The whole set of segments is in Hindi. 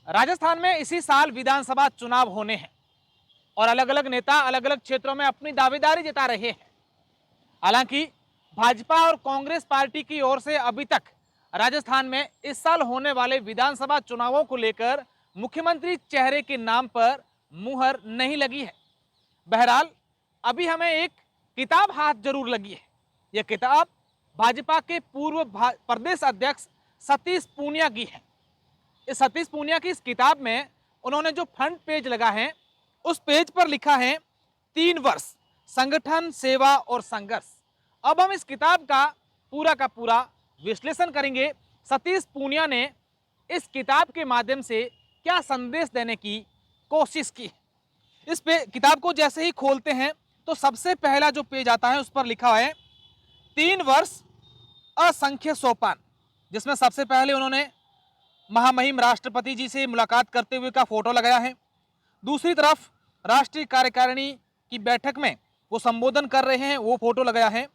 राजस्थान में इसी साल विधानसभा चुनाव होने हैं और अलग अलग नेता अलग अलग क्षेत्रों में अपनी दावेदारी जता रहे हैं। हालांकि भाजपा और कांग्रेस पार्टी की ओर से अभी तक राजस्थान में इस साल होने वाले विधानसभा चुनावों को लेकर मुख्यमंत्री चेहरे के नाम पर मुहर नहीं लगी है। बहरहाल अभी हमें एक किताब हाथ जरूर लगी है। यह किताब भाजपा के पूर्व प्रदेश अध्यक्ष सतीश पूनिया की है। इस सतीश पूनिया की इस किताब में उन्होंने जो फ्रंट पेज लगा है उस पेज पर लिखा है 3 वर्ष संगठन, सेवा और संघर्ष। अब हम इस किताब का पूरा विश्लेषण करेंगे। सतीश पूनिया ने इस किताब के माध्यम से क्या संदेश देने की कोशिश की। इस पे किताब को जैसे ही खोलते हैं तो सबसे पहला जो पेज आता है उस पर लिखा है 3 वर्ष असंख्य सोपान, जिसमें सबसे पहले उन्होंने महामहिम राष्ट्रपति जी से मुलाकात करते हुए का फोटो लगाया है। दूसरी तरफ राष्ट्रीय कार्यकारिणी की बैठक में वो संबोधन कर रहे हैं, वो फोटो लगाया है।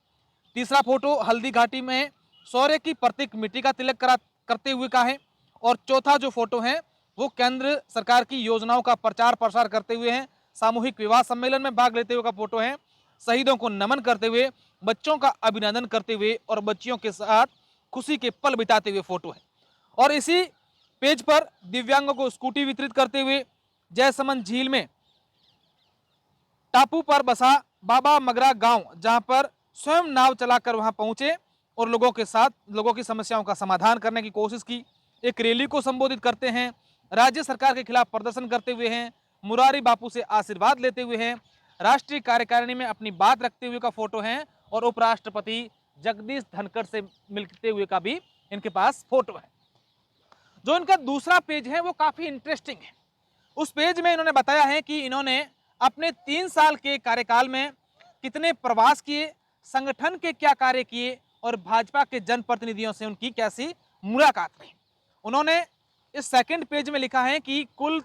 तीसरा फोटो हल्दी घाटी में शौर्य की प्रतीक मिट्टी का तिलक करते हुए का है। और चौथा जो फोटो है वो केंद्र सरकार की योजनाओं का प्रचार प्रसार करते हुए हैं। सामूहिक विवाह सम्मेलन में भाग लेते हुए का फोटो है। शहीदों को नमन करते हुए, बच्चों का अभिनंदन करते हुए और बच्चियों के साथ खुशी के पल बिताते हुए फोटो है। और इसी पेज पर दिव्यांगों को स्कूटी वितरित करते हुए जयसमंद झील में टापू पर बसा बाबा मगरा गांव, जहां पर स्वयं नाव चलाकर वहां पहुंचे और लोगों की समस्याओं का समाधान करने की कोशिश की। एक रैली को संबोधित करते हैं, राज्य सरकार के खिलाफ प्रदर्शन करते हुए हैं, मुरारी बापू से आशीर्वाद लेते हुए हैं, राष्ट्रीय कार्यकारिणी में अपनी बात रखते हुए का फोटो है और उपराष्ट्रपति जगदीश धनखड़ से मिलते हुए का भी इनके पास फोटो है। जो इनका दूसरा पेज है वो काफी इंटरेस्टिंग है। उस पेज में इन्होंने बताया है कि इन्होंने अपने 3 साल के कार्यकाल में कितने प्रवास किए, संगठन के क्या कार्य किए और भाजपा के जनप्रतिनिधियों से उनकी कैसी मुलाकात रही। उन्होंने इस सेकंड पेज में लिखा है कि कुल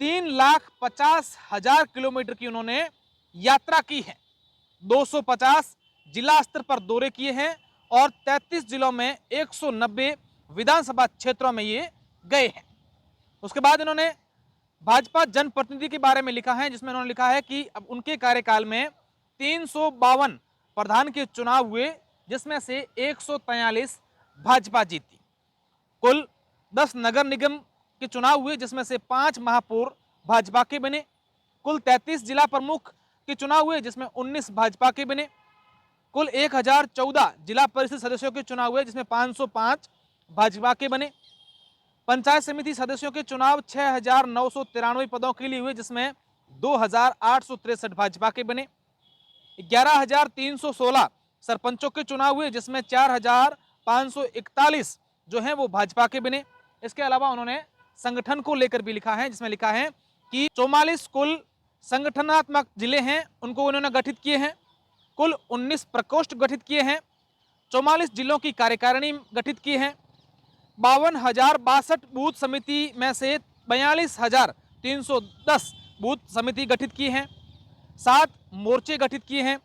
3,50,000 किलोमीटर की उन्होंने यात्रा की है, 250 जिला स्तर पर दौरे किए हैं और 33 जिलों में 190 विधानसभा क्षेत्रों में ये गए हैं। उसके बाद इन्होंने भाजपा जनप्रतिनिधि के बारे में लिखा है, जिसमें उन्होंने लिखा है कि अब उनके कार्यकाल में 352 प्रधान के चुनाव हुए, जिसमें से 143 भाजपा जीती। कुल 10 नगर निगम के चुनाव हुए, जिसमें से 5 महापौर भाजपा के बने। कुल 33 जिला प्रमुख के चुनाव हुए, जिसमें 19 भाजपा के बने। कुल 1014 जिला परिषद सदस्यों के चुनाव हुए, जिसमें 505 भाजपा के बने। पंचायत समिति सदस्यों के चुनाव 6,993 पदों के लिए हुए, जिसमें 2,863 भाजपा के बने। 11,316 सरपंचों के चुनाव हुए, जिसमें 4,541 जो हैं वो भाजपा के बने। इसके अलावा उन्होंने संगठन को लेकर भी लिखा है, जिसमें लिखा है कि 44 कुल संगठनात्मक जिले हैं, उनको उन्होंने गठित किए हैं। कुल 19 प्रकोष्ठ गठित किए हैं, 44 जिलों की कार्यकारिणी गठित की है। 52,062 बूथ समिति में से 42,310 बूथ समिति गठित की हैं। 7 मोर्चे गठित किए हैं।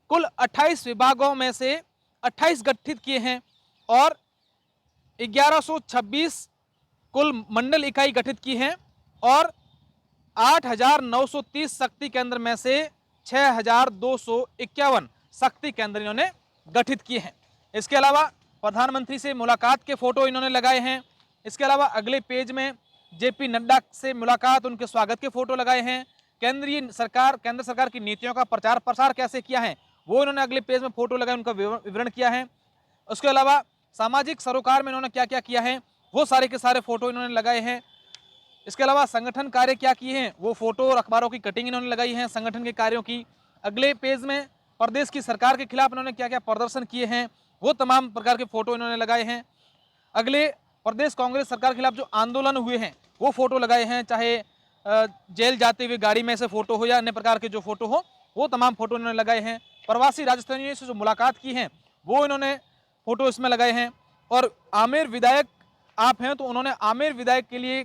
कुल 28 विभागों में से 28 गठित किए हैं और 1126 कुल मंडल इकाई गठित की हैं और 8,930 शक्ति केंद्र में से 6,251 शक्ति केंद्र इन्होंने गठित किए हैं। इसके अलावा प्रधानमंत्री से मुलाकात के फोटो इन्होंने लगाए हैं। इसके अलावा अगले पेज में जेपी नड्डा से मुलाकात, उनके स्वागत के फोटो लगाए हैं। केंद्र सरकार की नीतियों का प्रचार प्रसार कैसे किया है वो इन्होंने अगले पेज में फोटो लगाए, उनका विवरण किया है। उसके अलावा सामाजिक सरोकार में इन्होंने क्या क्या किया है वो सारे के सारे फोटो इन्होंने लगाए हैं। इसके अलावा संगठन कार्य क्या किए हैं वो फोटो और अखबारों की कटिंग इन्होंने लगाई है संगठन के कार्यों की। अगले पेज में प्रदेश की सरकार के खिलाफ इन्होंने क्या क्या प्रदर्शन किए हैं वो तमाम प्रकार के फोटो इन्होंने लगाए हैं। अगले प्रदेश कांग्रेस सरकार के खिलाफ जो आंदोलन हुए हैं वो फोटो लगाए हैं, चाहे जेल जाते हुए गाड़ी में से फोटो हो या अन्य प्रकार के जो फोटो हो वो तमाम फोटो इन्होंने लगाए हैं। प्रवासी राजस्थानियों से जो मुलाकात की है वो इन्होंने फोटो इसमें लगाए हैं। और आमेर विधायक आप हैं तो उन्होंने आमेर विधायक के लिए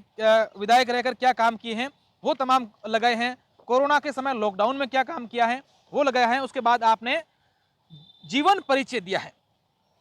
विधायक रहकर क्या काम किए हैं वो तमाम लगाए हैं। कोरोना के समय लॉकडाउन में क्या काम किया है वो लगाया है। उसके बाद आपने जीवन परिचय दिया है,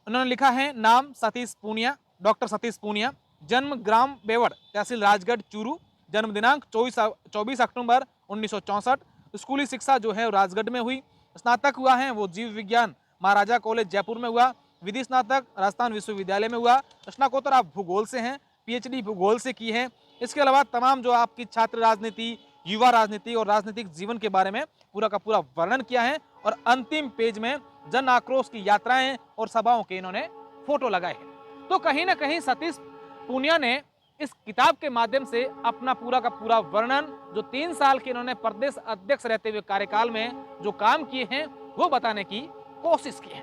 उन्होंने लिखा है नाम सतीश पूनिया, डॉक्टर सतीश पूनिया, जन्म ग्राम बेवड़, तहसील राजगढ़ चूरू, जन्म दिनांक 24 अक्टूबर 1964। स्कूली शिक्षा जो है राजगढ़ में हुई। स्नातक हुआ है वो जीव विज्ञान महाराजा कॉलेज जयपुर में हुआ। विधि स्नातक राजस्थान विश्वविद्यालय में हुआ। स्नातकोत्तर आप भूगोल से हैं, पीएचडी भूगोल से की है। इसके अलावा तमाम जो आपकी छात्र राजनीति, युवा राजनीति और राजनीतिक जीवन के बारे में पूरा का पूरा वर्णन किया है। और अंतिम पेज में जन आक्रोश की यात्राएं और सभाओं के इन्होंने फोटो लगाए हैं। तो कहीं ना कहीं सतीश पूनिया ने इस किताब के माध्यम से अपना पूरा का पूरा वर्णन, जो 3 साल के इन्होंने प्रदेश अध्यक्ष रहते हुए कार्यकाल में जो काम किए हैं, वो बताने की कोशिश की है।